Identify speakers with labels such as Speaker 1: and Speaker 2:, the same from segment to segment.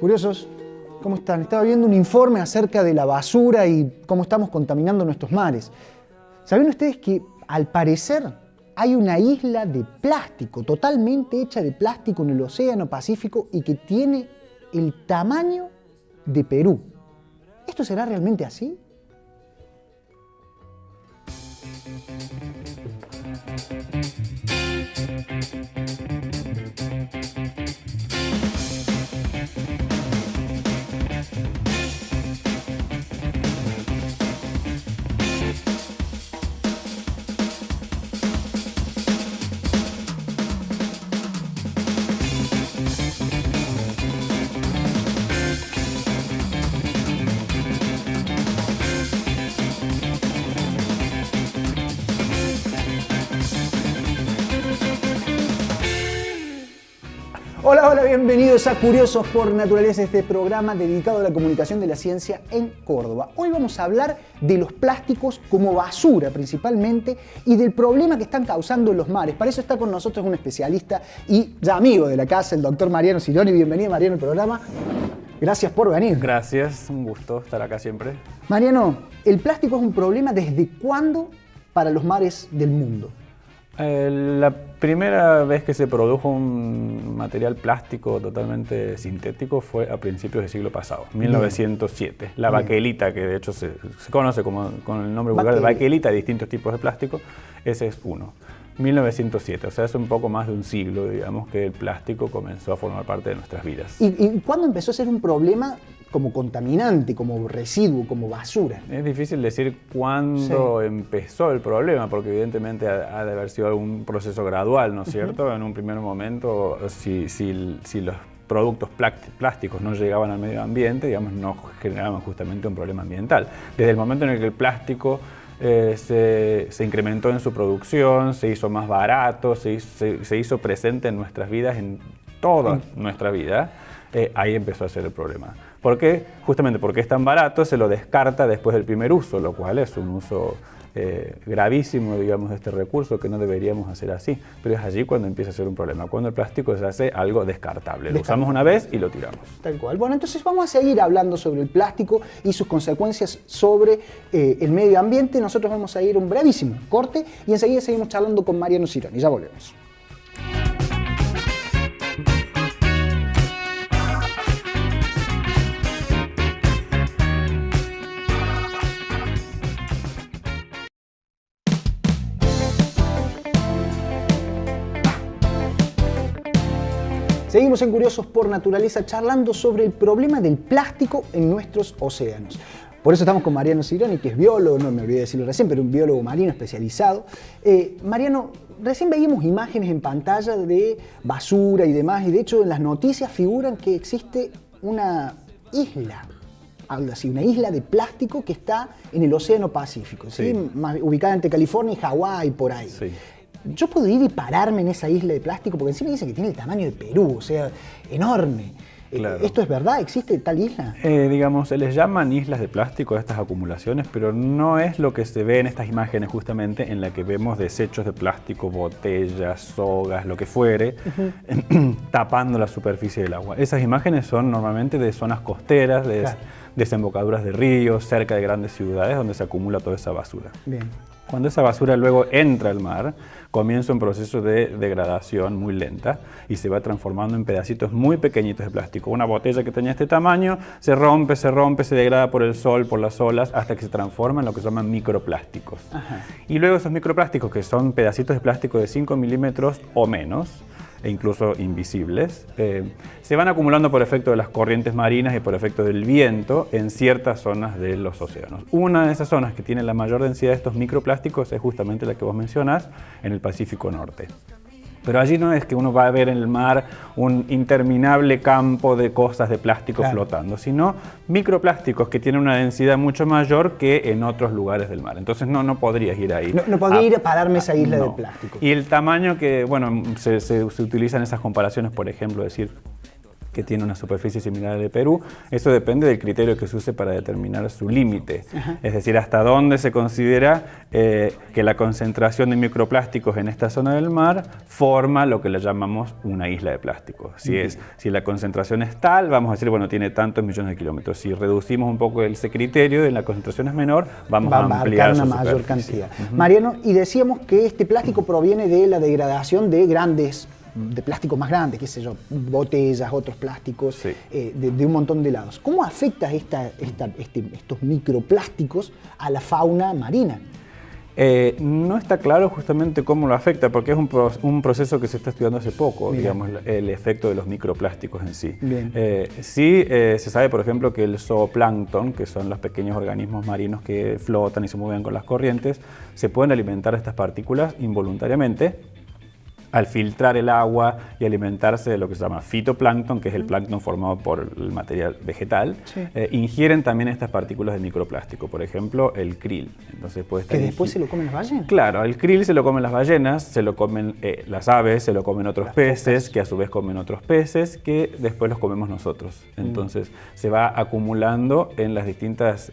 Speaker 1: Curiosos, ¿cómo están? Estaba viendo un informe acerca de la basura y cómo estamos contaminando nuestros mares. ¿Saben ustedes que al parecer hay una isla de plástico, totalmente hecha de plástico en el Océano Pacífico y que tiene el tamaño de Perú? ¿Esto será realmente así? Hola, hola, bienvenidos a Curiosos por Naturaleza, este programa dedicado a la comunicación de la ciencia en Córdoba. Hoy vamos a hablar de los plásticos como basura principalmente y del problema que están causando en los mares. Para eso está con nosotros un especialista y ya amigo de la casa, el doctor Mariano Cironi. Bienvenido, Mariano, al programa. Gracias por venir.
Speaker 2: Gracias, un gusto estar acá siempre.
Speaker 1: Mariano, ¿el plástico es un problema desde cuándo para los mares del mundo?
Speaker 2: La primera vez que se produjo un material plástico totalmente sintético fue a principios del siglo pasado, 1907. La baquelita, que de hecho se conoce como, con el nombre vulgar de baquelita, distintos tipos de plástico, ese es uno. 1907, o sea, hace un poco más de un siglo, digamos, que el plástico comenzó a formar parte de nuestras vidas.
Speaker 1: ¿Y cuándo empezó a ser un problema como contaminante, como residuo, como basura?
Speaker 2: Es difícil decir cuándo empezó el problema, porque evidentemente ha de haber sido algún proceso gradual, ¿no es cierto? En un primer momento, si los productos plásticos no llegaban al medio ambiente, digamos, no generaban justamente un problema ambiental. Desde el momento en el que el plástico se incrementó en su producción, se hizo más barato, se hizo presente en nuestras vidas, en toda nuestra vida, ahí empezó a ser el problema. ¿Por qué? Justamente porque es tan barato, se lo descarta después del primer uso, lo cual es un uso gravísimo, digamos, de este recurso, que no deberíamos hacer así. Pero es allí cuando empieza a ser un problema, cuando el plástico se hace algo descartable. Lo usamos una vez y lo tiramos. Tal
Speaker 1: cual. Bueno, entonces vamos a seguir hablando sobre el plástico y sus consecuencias sobre el medio ambiente. Nosotros vamos a ir a un brevísimo corte y enseguida seguimos charlando con Mariano Cironi. Ya volvemos. Seguimos en Curiosos por Naturaleza charlando sobre el problema del plástico en nuestros océanos. Por eso estamos con Mariano Cironi, que es biólogo, no me olvidé de decirlo recién, pero un biólogo marino especializado. Mariano, recién veíamos imágenes en pantalla de basura y demás, y de hecho en las noticias figuran que existe una isla, algo así, una isla de plástico que está en el Océano Pacífico, ¿sí? Más ubicada entre California y Hawái, por ahí. Sí. Yo puedo ir y pararme en esa isla de plástico, porque encima dice que tiene el tamaño de Perú, o sea, enorme. Claro. ¿Esto es verdad? ¿Existe tal isla?
Speaker 2: Digamos, se les llaman islas de plástico a estas acumulaciones, pero no es lo que se ve en estas imágenes justamente en la que vemos desechos de plástico, botellas, sogas, lo que fuere, tapando la superficie del agua. Esas imágenes son normalmente de zonas costeras, de desembocaduras de ríos, cerca de grandes ciudades donde se acumula toda esa basura. Bien. Cuando esa basura luego entra al mar, comienza un proceso de degradación muy lenta y se va transformando en pedacitos muy pequeñitos de plástico. Una botella que tenía este tamaño se rompe, se degrada por el sol, por las olas, hasta que se transforma en lo que se llaman microplásticos. Ajá. Y luego esos microplásticos, que son pedacitos de plástico de 5 milímetros o menos, e incluso invisibles, se van acumulando por efecto de las corrientes marinas y por efecto del viento en ciertas zonas de los océanos. Una de esas zonas que tiene la mayor densidad de estos microplásticos es justamente la que vos mencionás, en el Pacífico Norte. Pero allí no es que uno va a ver en el mar un interminable campo de cosas de plástico flotando, sino microplásticos que tienen una densidad mucho mayor que en otros lugares del mar. Entonces no podrías ir ahí.
Speaker 1: No podría ir a pararme esa isla de plástico.
Speaker 2: Y el tamaño que, bueno, se utilizan esas comparaciones, por ejemplo, decir, que tiene una superficie similar a la de Perú. Eso depende del criterio que se use para determinar su límite. Es decir, hasta dónde se considera que la concentración de microplásticos en esta zona del mar forma lo que le llamamos una isla de plástico. Si la concentración es tal, vamos a decir, bueno, tiene tantos millones de kilómetros. Si reducimos un poco ese criterio y la concentración es menor, vamos a ampliar
Speaker 1: una mayor cantidad. Mariano, y decíamos que este plástico proviene de la degradación de plásticos más grandes, qué sé yo, botellas, otros plásticos,
Speaker 2: sí,
Speaker 1: de un montón de lados. ¿Cómo afecta estos microplásticos a la fauna marina?
Speaker 2: No está claro justamente cómo lo afecta, porque es un proceso que se está estudiando hace poco, digamos, el efecto de los microplásticos en sí. Sí, se sabe, por ejemplo, que el zooplancton, que son los pequeños organismos marinos que flotan y se mueven con las corrientes, se pueden alimentar de estas partículas involuntariamente al filtrar el agua y alimentarse de lo que se llama fitoplancton, que es el plancton formado por el material vegetal. Sí. Ingieren también estas partículas de microplástico, por ejemplo, el krill. Entonces puede estar
Speaker 1: ¿Que después se lo comen las ballenas?
Speaker 2: Claro, el krill se lo comen las ballenas, se lo comen las aves, se lo comen otros peces, que a su vez comen otros peces, que después los comemos nosotros. Entonces se va acumulando en las distintas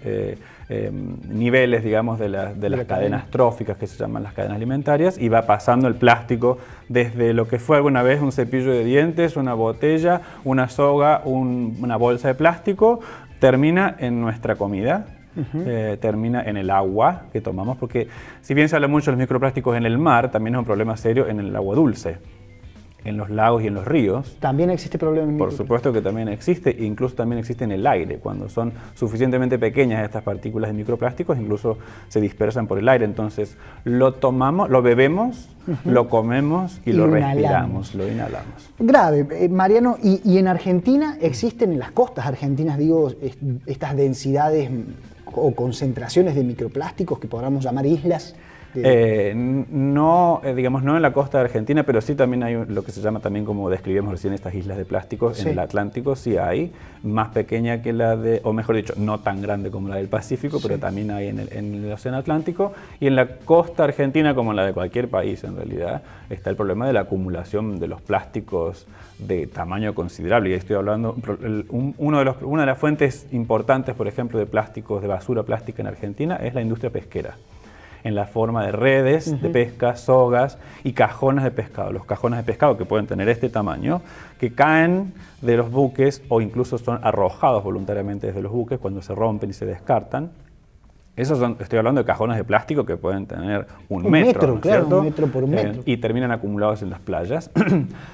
Speaker 2: niveles, digamos, de las cadenas tróficas, que se llaman las cadenas alimentarias, y va pasando el plástico desde lo que fue alguna vez un cepillo de dientes, una botella, una soga, una bolsa de plástico, termina en nuestra comida. Termina en el agua que tomamos, porque si bien se habla mucho de los microplásticos en el mar, también es un problema serio en el agua dulce, en los lagos y en los ríos.
Speaker 1: ¿También existe problema?
Speaker 2: Por supuesto que también existe, incluso también existe en el aire. Cuando son suficientemente pequeñas estas partículas de microplásticos, incluso se dispersan por el aire. Entonces lo tomamos, lo bebemos, lo comemos y lo respiramos, lo inhalamos.
Speaker 1: Grave. Mariano, ¿y en Argentina existen, en las costas argentinas, digo, estas densidades o concentraciones de microplásticos que podamos llamar islas?
Speaker 2: No, digamos, no en la costa de Argentina, pero sí también hay lo que se llama también, como describimos recién, estas islas de plásticos. En el Atlántico sí hay, más pequeña que la de, o mejor dicho, no tan grande como la del Pacífico, pero también hay en el Océano Atlántico. Y en la costa argentina, como en la de cualquier país en realidad, está el problema de la acumulación de los plásticos de tamaño considerable. Y estoy hablando, una de las fuentes importantes, por ejemplo, de plásticos, de basura plástica en Argentina, es la industria pesquera, en la forma de redes de pesca, sogas y cajones de pescado. Los cajones de pescado, que pueden tener este tamaño, que caen de los buques o incluso son arrojados voluntariamente desde los buques cuando se rompen y se descartan. Esos son, estoy hablando de cajones de plástico que pueden tener un metro, ¿no es cierto?
Speaker 1: 1 metro por 1 metro.
Speaker 2: Y terminan acumulados en las playas,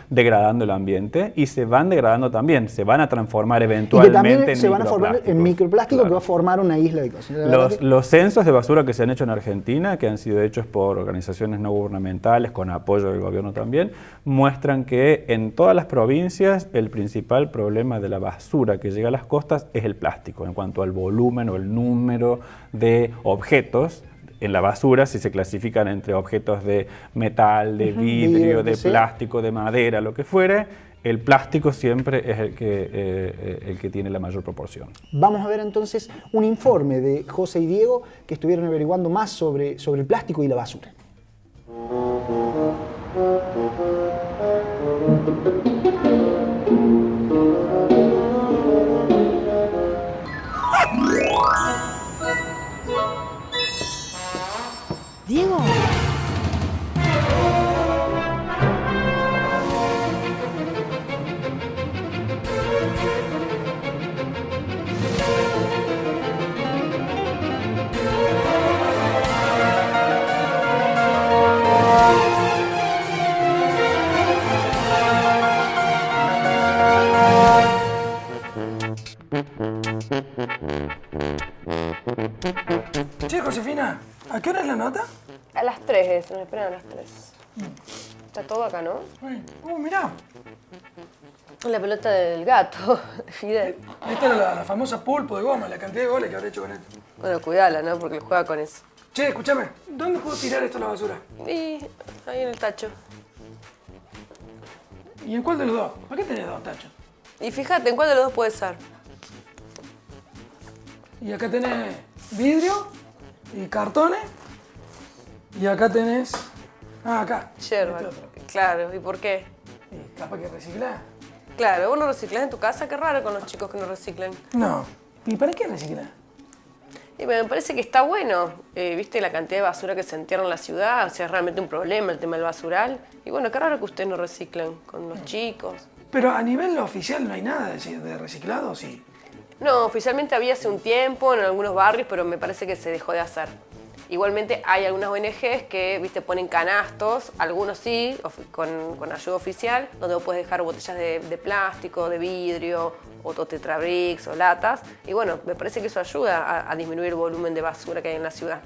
Speaker 2: degradando el ambiente, y se van degradando también, se van a transformar eventualmente en microplásticos.
Speaker 1: Se van a formar en microplástico, que va a formar una isla de cosas.
Speaker 2: Los censos de basura que se han hecho en Argentina, que han sido hechos por organizaciones no gubernamentales, con apoyo del gobierno también, muestran que en todas las provincias el principal problema de la basura que llega a las costas es el plástico, en cuanto al volumen o el número de objetos en la basura, si se clasifican entre objetos de metal, de vidrio, de plástico, de madera, lo que fuere. El plástico siempre es el que tiene la mayor proporción.
Speaker 1: Vamos a ver entonces un informe de José y Diego, que estuvieron averiguando más sobre el plástico y la basura.
Speaker 3: Diego.
Speaker 4: Che, Josefina, ¿a qué hora es la nota?
Speaker 5: A las 3 nos esperan a las 3. Está todo acá, ¿no?
Speaker 4: Mirá.
Speaker 5: La pelota del gato, de Fidel.
Speaker 4: Esta era la famosa pulpo de goma, la cantidad de goles que habré hecho con él.
Speaker 5: Bueno, cuidala, ¿no? Porque él juega con eso.
Speaker 4: Che, escúchame, ¿dónde puedo tirar esto a la basura?
Speaker 5: Y ahí en el tacho.
Speaker 4: ¿Y en cuál de los dos? ¿Por qué tenés 2 tachos?
Speaker 5: Y fíjate, ¿en cuál de los dos puede ser?
Speaker 4: Y acá tenés vidrio y cartones. Y acá tenés... Ah, acá.
Speaker 5: Yerba.
Speaker 4: Este otro.
Speaker 5: Claro, ¿y por qué?
Speaker 4: Y capaz que reciclás.
Speaker 5: Claro, vos no reciclás en tu casa, qué raro con los chicos que no reciclan.
Speaker 4: No. ¿Y para qué reciclar?
Speaker 5: Y me parece que está bueno, viste la cantidad de basura que se entierra en la ciudad, o sea, es realmente un problema el tema del basural. Y bueno, qué raro que ustedes no reciclen con los chicos.
Speaker 4: Pero a nivel oficial no hay nada de reciclado, ¿sí?
Speaker 5: No, oficialmente había hace un tiempo en algunos barrios, pero me parece que se dejó de hacer. Igualmente hay algunas ONGs que, viste, ponen canastos, algunos sí, con ayuda oficial, donde vos podés dejar botellas de plástico, de vidrio, o tetrabricks o latas. Y bueno, me parece que eso ayuda a disminuir el volumen de basura que hay en la ciudad.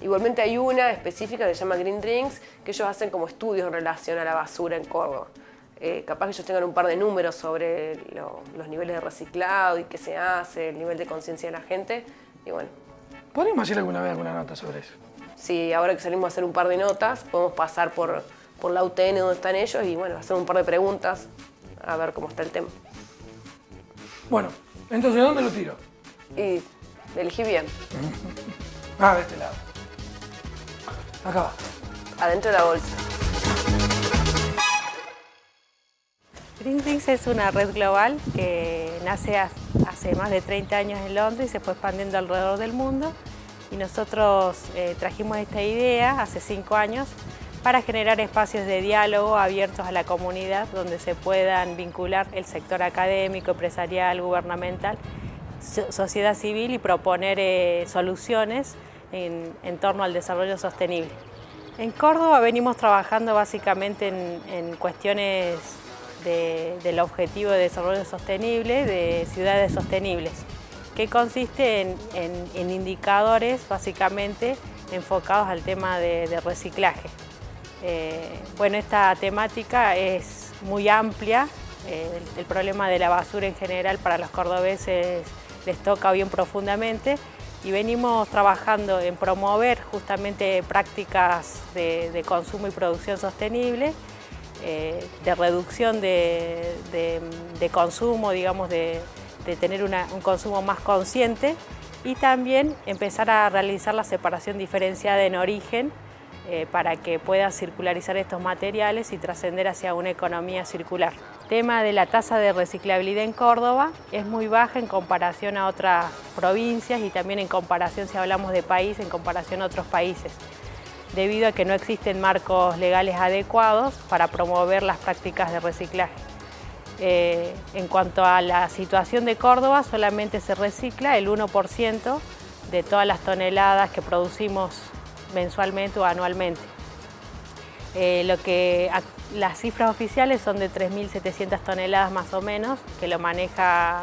Speaker 5: Igualmente hay una específica que se llama Green Drinks, que ellos hacen como estudios en relación a la basura en Córdoba. Capaz que ellos tengan un par de números sobre los niveles de reciclado y qué se hace, el nivel de conciencia de la gente. Y bueno,
Speaker 4: ¿Podríamos hacer alguna vez alguna nota sobre eso?
Speaker 5: si ahora que salimos a hacer un par de notas, podemos pasar por la UTN donde están ellos y bueno, hacer un par de preguntas a ver cómo está el tema.
Speaker 4: Bueno, entonces, ¿dónde lo tiro?
Speaker 5: Y elegí bien,
Speaker 4: Ah, de este lado. Acá va.
Speaker 5: adentro de la bolsa.
Speaker 3: Green Drinks es una red global que nace hace más de 30 años en Londres y se fue expandiendo alrededor del mundo. Y nosotros trajimos esta idea hace 5 años para generar espacios de diálogo abiertos a la comunidad donde se puedan vincular el sector académico, empresarial, gubernamental, sociedad civil y proponer soluciones en torno al desarrollo sostenible. En Córdoba venimos trabajando básicamente en cuestiones del objetivo de desarrollo sostenible, de ciudades sostenibles, que consiste en indicadores básicamente enfocados al tema de reciclaje. Bueno, esta temática es muy amplia, el problema de la basura en general para los cordobeses les toca bien profundamente y venimos trabajando en promover justamente prácticas de consumo y producción sostenible, de reducción de consumo, digamos, de tener un consumo más consciente y también empezar a realizar la separación diferenciada en origen para que pueda circularizar estos materiales y trascender hacia una economía circular. El tema de la tasa de reciclabilidad en Córdoba es muy baja en comparación a otras provincias y también en comparación, si hablamos de país, en comparación a otros países, debido a que no existen marcos legales adecuados para promover las prácticas de reciclaje. En cuanto a la situación de Córdoba, solamente se recicla el 1% de todas las toneladas que producimos mensualmente o anualmente. Las cifras oficiales son de 3.700 toneladas más o menos, que lo maneja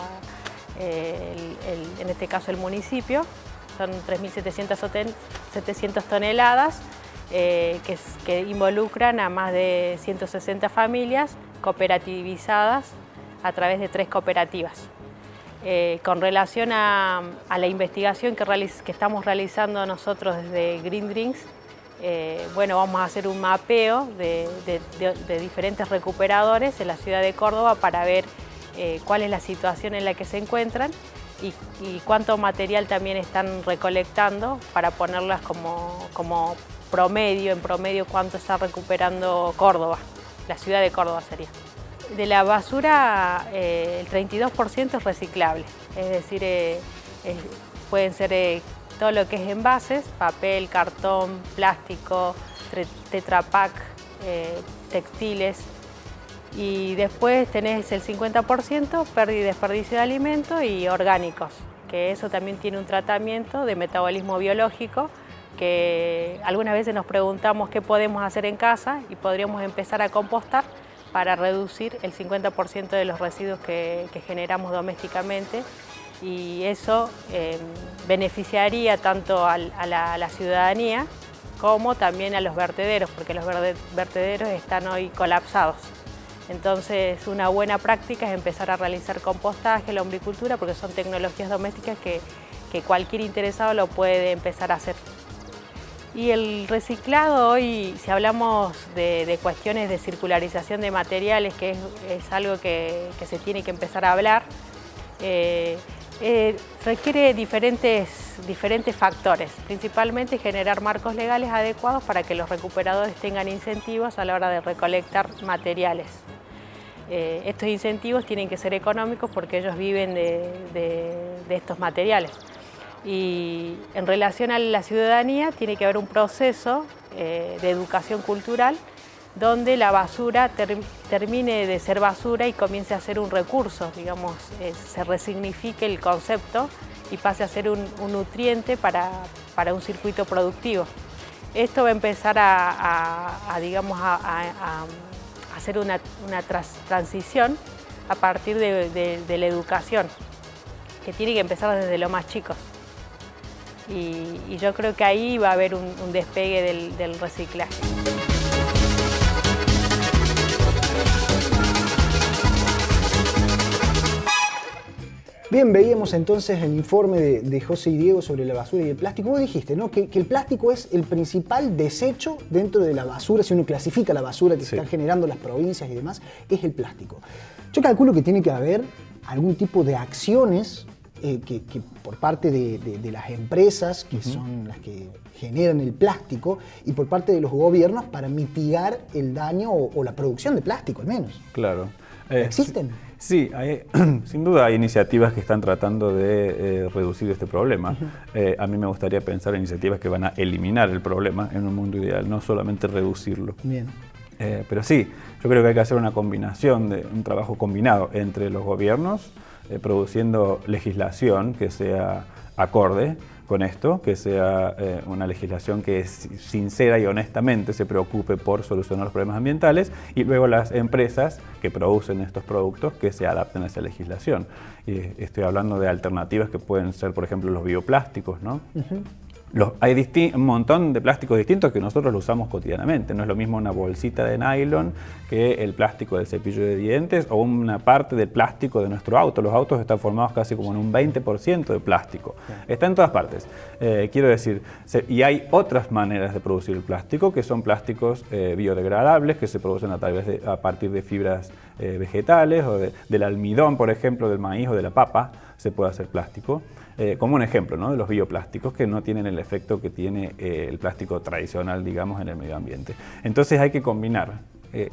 Speaker 3: en este caso el municipio. Son 3.700 toneladas que involucran a más de 160 familias cooperativizadas a través de 3 cooperativas. Con relación a la investigación que estamos realizando nosotros desde Green Drinks, bueno, vamos a hacer un mapeo de diferentes recuperadores en la ciudad de Córdoba para ver cuál es la situación en la que se encuentran y cuánto material también están recolectando para ponerlas como promedio, en promedio cuánto está recuperando Córdoba, la ciudad de Córdoba sería. De la basura el 32% es reciclable, es decir, pueden ser todo lo que es envases, papel, cartón, plástico, Tetra Pak, textiles. Y después tenés el 50% pérdida y desperdicio de alimentos y orgánicos, que eso también tiene un tratamiento de metabolismo biológico, que algunas veces nos preguntamos qué podemos hacer en casa y podríamos empezar a compostar para reducir el 50% de los residuos que generamos domésticamente y eso beneficiaría tanto a la ciudadanía como también a los vertederos, porque los vertederos están hoy colapsados. Entonces, una buena práctica es empezar a realizar compostaje, lombricultura, porque son tecnologías domésticas que cualquier interesado lo puede empezar a hacer. Y el reciclado hoy, si hablamos de cuestiones de circularización de materiales, que es algo que se tiene que empezar a hablar, requiere diferentes factores, principalmente generar marcos legales adecuados para que los recuperadores tengan incentivos a la hora de recolectar materiales. estos incentivos tienen que ser económicos porque ellos viven de estos materiales. Y en relación a la ciudadanía tiene que haber un proceso de educación cultural donde la basura termine de ser basura y comience a ser un recurso, digamos, se resignifique el concepto y pase a ser un nutriente para un circuito productivo. Esto va a empezar digamos, a hacer una transición a partir de la educación, que tiene que empezar desde lo más chicos. Y yo creo que ahí va a haber un despegue del reciclaje.
Speaker 1: Bien, veíamos entonces el informe de José y Diego sobre la basura y el plástico. Vos dijiste, ¿no?, que el plástico es el principal desecho dentro de la basura. Si uno clasifica la basura que se están generando las provincias y demás, es el plástico. Yo calculo que tiene que haber algún tipo de acciones que por parte de las empresas, que son las que generan el plástico, y por parte de los gobiernos para mitigar el daño o la producción de plástico, al menos.
Speaker 2: Claro.
Speaker 1: ¿Existen?
Speaker 2: Sí, sin duda hay iniciativas que están tratando de reducir este problema. A mí me gustaría pensar en iniciativas que van a eliminar el problema en un mundo ideal, no solamente reducirlo.
Speaker 1: Bien.
Speaker 2: Pero sí, yo creo que hay que hacer una combinación, un trabajo combinado entre los gobiernos, produciendo legislación que sea acorde con esto, que sea una legislación que sincera y honestamente se preocupe por solucionar los problemas ambientales, y luego las empresas que producen estos productos que se adapten a esa legislación. Estoy hablando de alternativas que pueden ser, por ejemplo, los bioplásticos, ¿no? Hay un montón de plásticos distintos que nosotros lo usamos cotidianamente. No es lo mismo una bolsita de nylon que el plástico del cepillo de dientes o una parte del plástico de nuestro auto. Los autos están formados casi como en un 20% de plástico. Está en todas partes. Quiero decir, y hay otras maneras de producir el plástico, que son plásticos biodegradables, que se producen a partir de fibras vegetales o del almidón, por ejemplo, del maíz o de la papa, se puede hacer plástico. Como un ejemplo, ¿no?, de los bioplásticos que no tienen el efecto que tiene el plástico tradicional, digamos, en el medio ambiente. Entonces hay que combinar,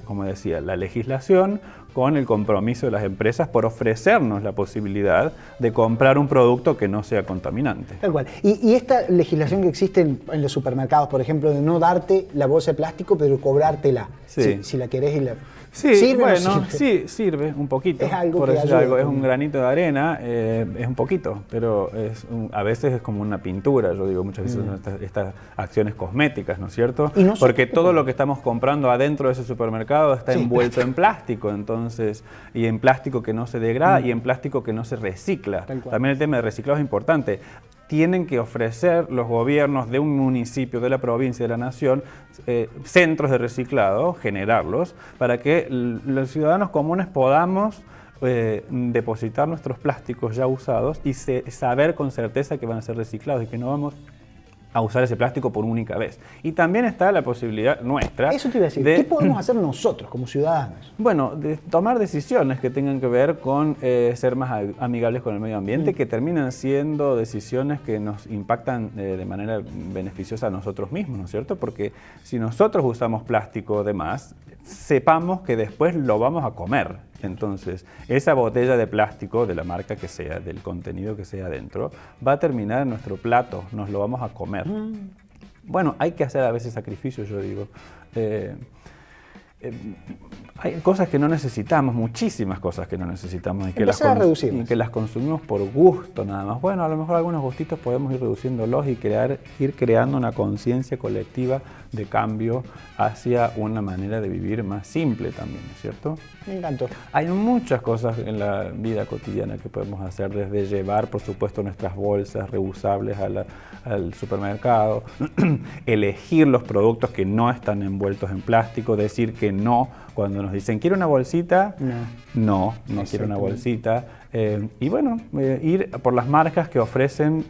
Speaker 2: como decía, la legislación con el compromiso de las empresas por ofrecernos la posibilidad de comprar un producto que no sea contaminante.
Speaker 1: Tal cual. Y esta legislación que existe en los supermercados, por ejemplo, de no darte la bolsa de plástico, pero cobrártela,
Speaker 2: sí.
Speaker 1: si la querés y la...
Speaker 2: Sí,
Speaker 1: ¿Sirve
Speaker 2: bueno,
Speaker 1: o no sirve?
Speaker 2: sí, sirve un poquito.
Speaker 1: Es algo
Speaker 2: por
Speaker 1: que
Speaker 2: decir
Speaker 1: ayuda,
Speaker 2: algo, es
Speaker 1: como...
Speaker 2: un granito de arena, es un poquito, pero a veces es como una pintura. Yo digo muchas veces estas acciones cosméticas, ¿no es cierto? Porque todo lo que estamos comprando adentro de ese supermercado está envuelto en plástico, entonces, y en plástico que no se degrada y en plástico que no se recicla. También el tema de reciclado es importante. Tienen que ofrecer los gobiernos de un municipio, de la provincia, de la nación, centros de reciclado, generarlos, para que los ciudadanos comunes podamos depositar nuestros plásticos ya usados y saber con certeza que van a ser reciclados y que no vamos a usar ese plástico por única vez. Y también está la posibilidad nuestra...
Speaker 1: Eso te iba a decir, ¿qué podemos hacer nosotros como ciudadanos?
Speaker 2: Bueno, de tomar decisiones que tengan que ver con ser más amigables con el medio ambiente, que terminan siendo decisiones que nos impactan de manera beneficiosa a nosotros mismos, ¿no es cierto? Porque si nosotros usamos plástico de más, sepamos que después lo vamos a comer. Entonces, esa botella de plástico, de la marca que sea, del contenido que sea dentro, va a terminar en nuestro plato, nos lo vamos a comer. Bueno, hay que hacer a veces sacrificios, yo digo. Hay cosas que no necesitamos, muchísimas cosas que no necesitamos y que las consumimos por gusto nada más. Bueno, a lo mejor algunos gustitos podemos ir reduciéndolos y ir creando una conciencia colectiva de cambio hacia una manera de vivir más simple también, ¿no es cierto?
Speaker 1: Me encantó.
Speaker 2: Hay muchas cosas en la vida cotidiana que podemos hacer, desde llevar, por supuesto, nuestras bolsas reusables al supermercado, elegir los productos que no están envueltos en plástico, decir que no cuando nos dicen, ¿quiere una bolsita? No quiero una bolsita. Y bueno, ir por las marcas que ofrecen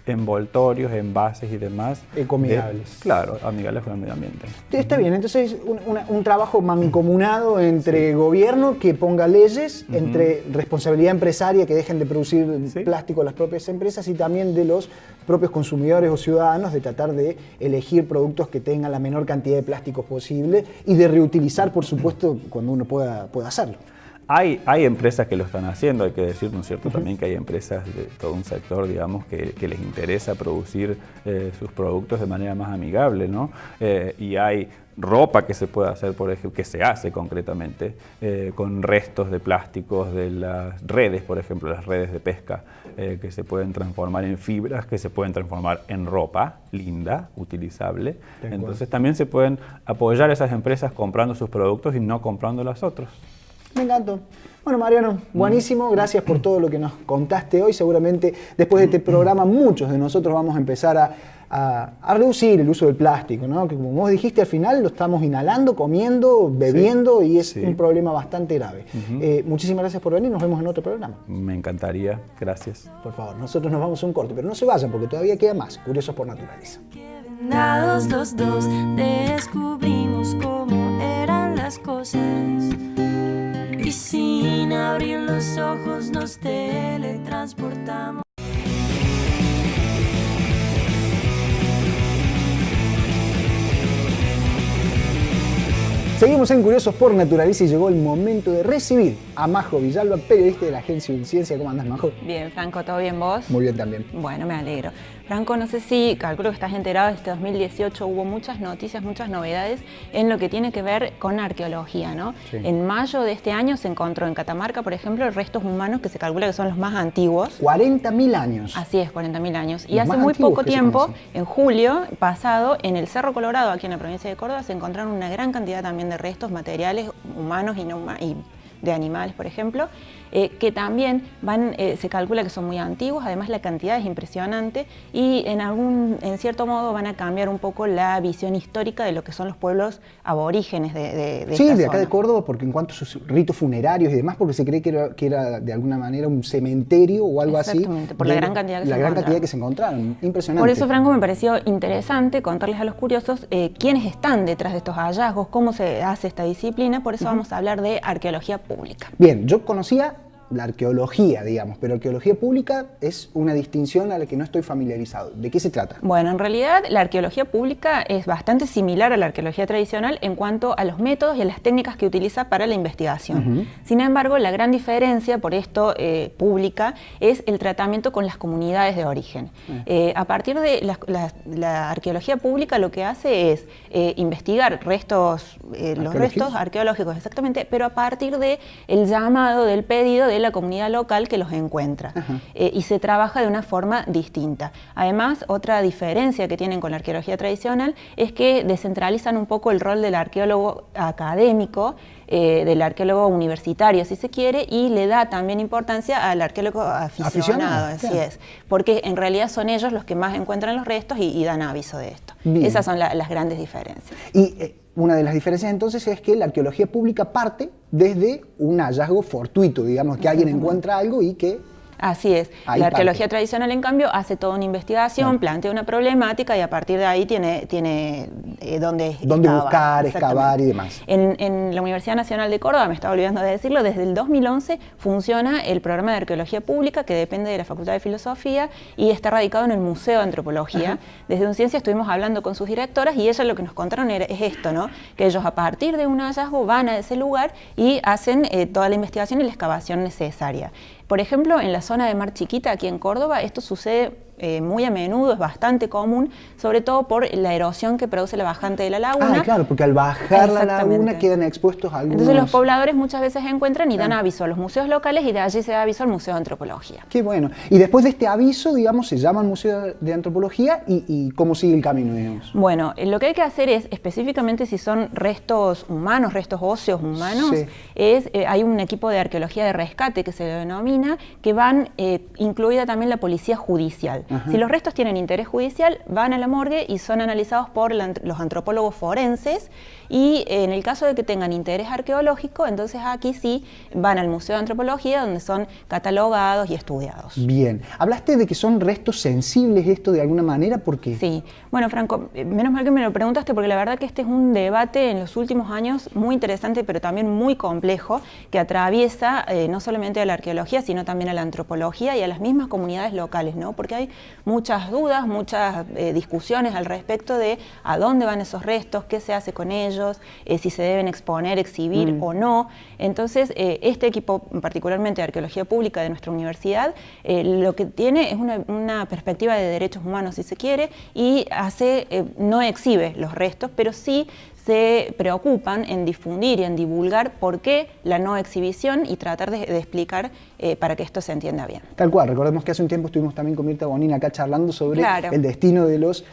Speaker 2: envoltorios, envases y demás.
Speaker 1: Ecoamigables.
Speaker 2: Claro, amigables con el medio ambiente.
Speaker 1: Está bien, entonces un trabajo mancomunado entre gobierno que ponga leyes, entre responsabilidad empresaria que dejen de producir plástico las propias empresas y también de los propios consumidores o ciudadanos de tratar de elegir productos que tengan la menor cantidad de plásticos posible y de reutilizar, por supuesto, cuando uno pueda hacerlo.
Speaker 2: Hay empresas que lo están haciendo, hay que decir, ¿no es cierto? También que hay empresas de todo un sector, digamos, que les interesa producir sus productos de manera más amigable, ¿no? Y hay ropa que se puede hacer, por ejemplo, que se hace concretamente, con restos de plásticos de las redes, por ejemplo, las redes de pesca, que se pueden transformar en fibras, que se pueden transformar en ropa linda, utilizable. Entonces también se pueden apoyar a esas empresas comprando sus productos y no comprando los otros.
Speaker 1: Me encantó. Bueno, Mariano, buenísimo. Gracias por todo lo que nos contaste hoy. Seguramente después de este programa muchos de nosotros vamos a empezar a reducir el uso del plástico, ¿no? Que como vos dijiste, al final lo estamos inhalando, comiendo, bebiendo y es un problema bastante grave. Muchísimas gracias por venir. Nos vemos en otro programa.
Speaker 2: Me encantaría. Gracias.
Speaker 1: Por favor, nosotros nos vamos a un corte, pero no se vayan porque todavía queda más. Curiosos por Naturaleza.
Speaker 6: Vendados los dos, descubrimos cómo eran las cosas. Y sin abrir los ojos nos teletransportamos.
Speaker 1: Seguimos en Curiosos por Naturaleza y llegó el momento de recibir a Majo Villalba, periodista de la agencia Unciencia. ¿Cómo andás, Majo?
Speaker 7: Bien, Franco, ¿todo bien vos?
Speaker 1: Muy bien también.
Speaker 7: Bueno, me alegro. Franco, no sé si, calculo que estás enterado, este 2018 hubo muchas noticias, muchas novedades en lo que tiene que ver con arqueología, ¿no?
Speaker 1: Sí.
Speaker 7: En mayo de este año se encontró en Catamarca, por ejemplo, restos humanos que se calcula que son los más antiguos.
Speaker 1: 40.000 años.
Speaker 7: Así es, 40.000 años. Y
Speaker 1: Los
Speaker 7: hace
Speaker 1: más
Speaker 7: muy
Speaker 1: antiguos
Speaker 7: poco
Speaker 1: que se
Speaker 7: tiempo,
Speaker 1: conocen.
Speaker 7: en julio pasado, en el Cerro Colorado, aquí en la provincia de Córdoba, se encontraron una gran cantidad también de restos materiales humanos y de animales, por ejemplo, que también se calcula que son muy antiguos, además la cantidad es impresionante y en cierto modo van a cambiar un poco la visión histórica de lo que son los pueblos aborígenes de esta
Speaker 1: Sí, de acá
Speaker 7: zona.
Speaker 1: de Córdoba, porque en cuanto a sus ritos funerarios y demás, porque se cree que era de alguna manera un cementerio o algo así.
Speaker 7: Exactamente, por la gran cantidad que se encontraron.
Speaker 1: cantidad que se encontraron. Impresionante.
Speaker 7: Por eso, Franco, me pareció interesante contarles a los curiosos quiénes están detrás de estos hallazgos, cómo se hace esta disciplina, por eso vamos a hablar de arqueología pública.
Speaker 1: Bien, yo conocía la arqueología, digamos, pero arqueología pública es una distinción a la que no estoy familiarizado. ¿De qué se trata?
Speaker 7: Bueno, en realidad la arqueología pública es bastante similar a la arqueología tradicional en cuanto a los métodos y a las técnicas que utiliza para la investigación. Sin embargo, la gran diferencia, por esto pública, es el tratamiento con las comunidades de origen. A partir de la arqueología pública lo que hace es investigar los restos arqueológicos, exactamente, pero a partir del llamado, del pedido de la comunidad local que los encuentra. Y se trabaja de una forma distinta. Además, otra diferencia que tienen con la arqueología tradicional es que descentralizan un poco el rol del arqueólogo académico, del arqueólogo universitario, si se quiere, y le da también importancia al arqueólogo aficionado, así
Speaker 1: claro.
Speaker 7: es, porque en realidad son ellos los que más encuentran los restos y dan aviso de esto.
Speaker 1: Bien.
Speaker 7: Esas son las grandes diferencias.
Speaker 1: Y una de las diferencias entonces es que la arqueología pública parte desde un hallazgo fortuito, digamos, que alguien encuentra algo y que...
Speaker 7: Así es.
Speaker 1: Ahí
Speaker 7: La arqueología
Speaker 1: parte.
Speaker 7: tradicional, en cambio, hace toda una investigación, plantea una problemática y a partir de ahí tiene dónde
Speaker 1: buscar, excavar y demás.
Speaker 7: En la Universidad Nacional de Córdoba, me estaba olvidando de decirlo, desde el 2011 funciona el programa de arqueología pública que depende de la Facultad de Filosofía y está radicado en el Museo de Antropología. Desde Unciencia estuvimos hablando con sus directoras y ellas lo que nos contaron es esto, ¿no? Que ellos a partir de un hallazgo van a ese lugar y hacen toda la investigación y la excavación necesaria. Por ejemplo, en la zona de Mar Chiquita, aquí en Córdoba, esto sucede muy a menudo, es bastante común, sobre todo por la erosión que produce la bajante de la laguna.
Speaker 1: Ah, claro, porque al bajar la
Speaker 7: Exactamente.
Speaker 1: laguna quedan expuestos a algunos...
Speaker 7: Entonces los pobladores muchas veces encuentran y dan aviso a los museos locales y de allí se da aviso al Museo de Antropología.
Speaker 1: Qué bueno. Y después de este aviso, digamos, se llama al Museo de Antropología y ¿cómo sigue el camino, digamos?
Speaker 7: Bueno, lo que hay que hacer es, específicamente si son restos humanos, restos óseos humanos, hay un equipo de arqueología de rescate que se denomina, que van incluida también la policía judicial.
Speaker 1: Ajá.
Speaker 7: Si los restos tienen interés judicial, van a la morgue y son analizados por los antropólogos forenses, y en el caso de que tengan interés arqueológico, entonces aquí sí van al Museo de Antropología, donde son catalogados y estudiados.
Speaker 1: Bien. Hablaste de que son restos sensibles esto de alguna manera, ¿por qué?
Speaker 7: Sí, bueno, Franco, menos mal que me lo preguntaste, porque la verdad que este es un debate en los últimos años muy interesante, pero también muy complejo, que atraviesa no solamente a la arqueología, sino también a la antropología y a las mismas comunidades locales, ¿no? Porque hay muchas dudas, muchas discusiones al respecto de a dónde van esos restos, qué se hace con ellos, si se deben exponer, exhibir o no. Entonces, este equipo, particularmente de Arqueología Pública de nuestra universidad, lo que tiene es una perspectiva de derechos humanos, si se quiere, y no exhibe los restos, pero sí se preocupan en difundir y en divulgar por qué la no exhibición y tratar de explicar para que esto se entienda bien.
Speaker 1: Tal cual, recordemos que hace un tiempo estuvimos también con Mirta Bonin acá charlando sobre
Speaker 7: Claro.
Speaker 1: el destino de los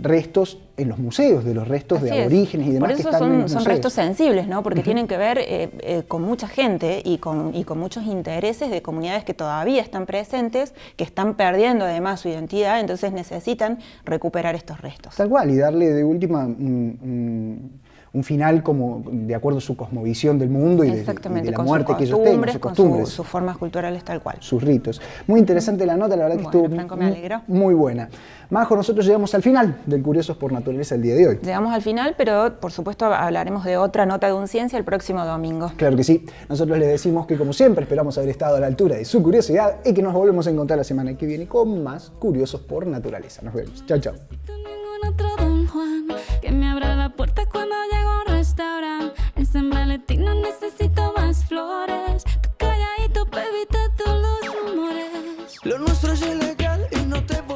Speaker 1: restos en los museos, de los restos
Speaker 7: Así
Speaker 1: de
Speaker 7: es.
Speaker 1: aborígenes y demás
Speaker 7: Por
Speaker 1: que
Speaker 7: eso
Speaker 1: están en los
Speaker 7: son
Speaker 1: museos.
Speaker 7: restos sensibles, ¿no? Porque tienen que ver con mucha gente y con muchos intereses de comunidades que todavía están presentes, que están perdiendo además su identidad, entonces necesitan recuperar estos restos.
Speaker 1: Tal cual, y darle de última un final como de acuerdo a su cosmovisión del mundo y de la
Speaker 7: con
Speaker 1: muerte
Speaker 7: sus
Speaker 1: que ellos tengan, sus
Speaker 7: costumbres, con
Speaker 1: costumbres,
Speaker 7: sus formas culturales tal cual.
Speaker 1: sus ritos. Muy interesante la nota, la verdad que
Speaker 7: Bueno,
Speaker 1: estuvo
Speaker 7: Franco, me alegro.
Speaker 1: muy buena. Majo, nosotros llegamos al final del Curiosos por Naturaleza el día de hoy.
Speaker 7: Llegamos al final, pero por supuesto hablaremos de otra nota de Unciencia el próximo domingo.
Speaker 1: Claro que sí. Nosotros les decimos que, como siempre, esperamos haber estado a la altura de su curiosidad y que nos volvemos a encontrar la semana que viene con más Curiosos por Naturaleza. Nos vemos. Chao, chao.
Speaker 6: Ningún otro Don Juan que me abra la puerta cuando llego a un restaurante. En San Valentín no necesito más flores. Tú calladito, baby, todos los rumores.
Speaker 8: Lo nuestro es ilegal y no te voy